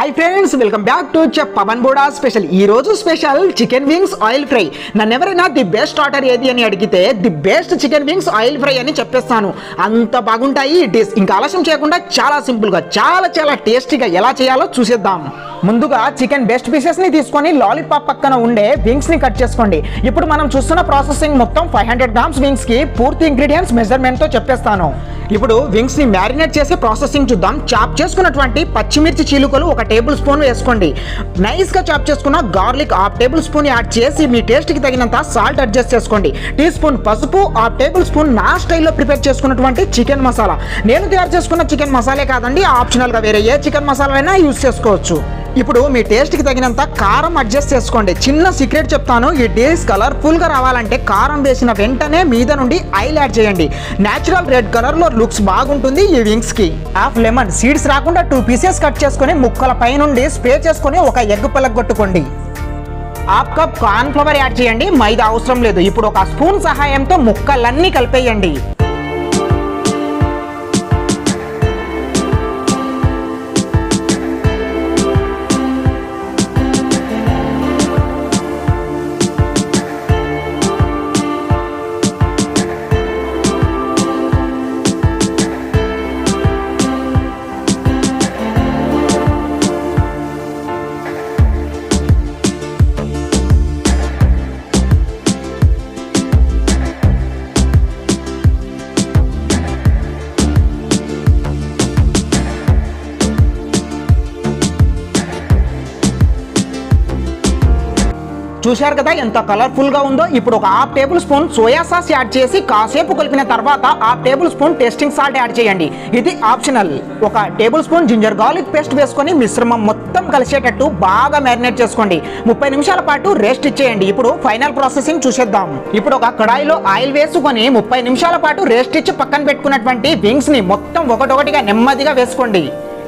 High friends welcome back to chef Pavan Boda special ఈ రోజు special chicken wings oil fry నన్ను ఎవరైనా ది బెస్ట్ ఆర్డర్ ఏది అని అడిగితే the best chicken wings oil fry అని చెప్పేస్తాను. అంత బాగుంటాయి ఈ డిష్. ఇంకా ఆలస్యం చేయకుండా చాలా సింపుల్ గా చాలా టేస్టీగా ఎలా చేయాలో చూసేద్దాం. ముందుగా చికెన్ బెస్ట్ పీసెస్ ని తీసుకొని లాలీపాప్ పక్కన ఉండే వింగ్స్ ని కట్ చేసుకోండి. ఇప్పుడు మనం చూస్తున్న ప్రాసెసింగ్ మొత్తం 500 గ్రామ్స్ వింగ్స్ కి పూర్తి ఇంగ్రీడియంట్స్ మెజర్మెంట్ తో చెప్పేస్తాను. ఇప్పుడు వింగ్స్ ని మ్యారినేట్ చేసే ప్రాసెసింగ్ చూద్దాం. చాప్ చేసుకున్నటువంటి పచ్చిమిర్చి చీలుకలు 1 టేబుల్ స్పూన్ వేసుకోండి. నైస్ గా చాప్ చేసుకున్న గార్లిక్ 1/2 టేబుల్ స్పూన్ యాడ్ చేసి మీ టేస్ట్ కి తగినంత సాల్ట్ అడ్జస్ట్ చేసుకోండి. టీ స్పూన్ పసుపు, 1/2 టేబుల్ స్పూన్ నా స్టైల్లో ప్రిపేర్ చేసుకున్నటువంటి చికెన్ మసాలా. నేను తయారు చేసుకున్న చికెన్ మసాలే కాదండి, ఆప్షనల్ గా వేరే ఏ చికెన్ మసాలా అయినా యూజ్ చేసుకోవచ్చు. ఇప్పుడు మీ టేస్ట్ కి తగినంత కారం అడ్జస్ట్ చేసుకోండి. చిన్న సీక్రెట్ చెప్తాను, ఈ డిష్ కలర్ఫుల్ గా రావాలంటే కారం వేసిన వెంటనే మీద నుండి ఆయిల్ యాడ్ చేయండి. నేచురల్ రెడ్ కలర్ లో లుక్స్ బాగుంటుంది ఈ వింగ్స్ కి. హాఫ్ లెమన్ సీడ్స్ రాకుండా 2 పీసెస్ కట్ చేసుకొని ముక్కల పై నుండి స్ప్రే చేసుకొని 1 ఎగ్ పలగొట్టుకోండి. 1/2 కప్ కార్న్ ఫ్లవర్ యాడ్ చేయండి. మైదా అవసరం లేదు. ఇప్పుడు 1 స్పూన్ సహాయంతో ముక్కలన్నీ కలిపేయండి. చూశారు కదా ఎంత కలర్ఫుల్ గా ఉందో. ఇప్పుడు 1/2 tablespoon soya sauce add చేసి కాసేపు కలిపిన తర్వాత 1/2 tablespoon tasting salt add చేయండి. ఇది optional. 1 tablespoon ginger garlic paste వేసుకొని మిశ్రమం మొత్తం కలిసేటట్టు బాగా మ్యారినేట్ చేసుకోండి. 30 నిమిషాల పాటు రెస్ట్ ఇచ్చేయండి. ఇప్పుడు ఫైనల్ ప్రాసెసింగ్ చూసేద్దాం. ఇప్పుడు ఒక కడాయిలో ఆయిల్ వేసుకొని 30 నిమిషాల పాటు రెస్ట్ ఇచ్చి పక్కన పెట్టుకున్నటువంటి వింగ్స్ ని మొత్తం ఒకటొకటిగా నెమ్మదిగా వేసుకోండి.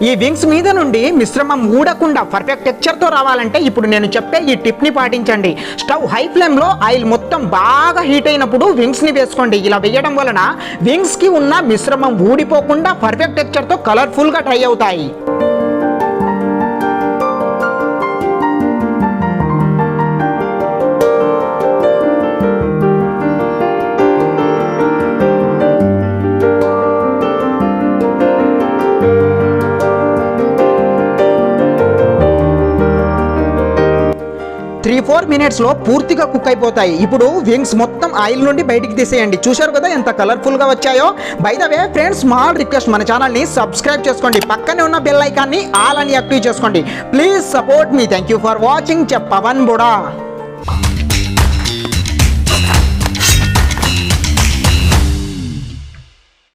ఈ వింగ్స్ మీద నుండి మిశ్రమం ఊడకుండా పర్ఫెక్ట్ టెక్స్చర్ తో రావాలంటే ఇప్పుడు నేను చెప్పే ఈ టిప్ ని పాటించండి. స్టవ్ హై ఫ్లేమ్ లో ఆయిల్ మొత్తం బాగా హీట్ అయినప్పుడు వింగ్స్ ని వేసుకోండి. ఇలా వేయడం వలన వింగ్స్ కి ఉన్న మిశ్రమం ఊడిపోకుండా పర్ఫెక్ట్ టెక్స్చర్ తో కలర్ఫుల్ గా ట్రై అవుతాయి. త్రీ 4 మినిట్స్ లో పూర్తిగా కుక్ అయిపోతాయి. ఇప్పుడు వింగ్స్ మొత్తం ఆయిల్ నుండి బయటికి తీసేయండి. చూశారు కదా ఎంత కలర్ఫుల్ గా వచ్చాయో. By the way friends, small request, మన ఛానల్ ని సబ్స్క్రైబ్ చేసుకోండి. పక్కనే ఉన్న బెల్ ఐకాన్ ని ఆల్ అని యాక్టివ్ చేసుకోండి. Please support me. Thank you for watching chef Pavan Boda.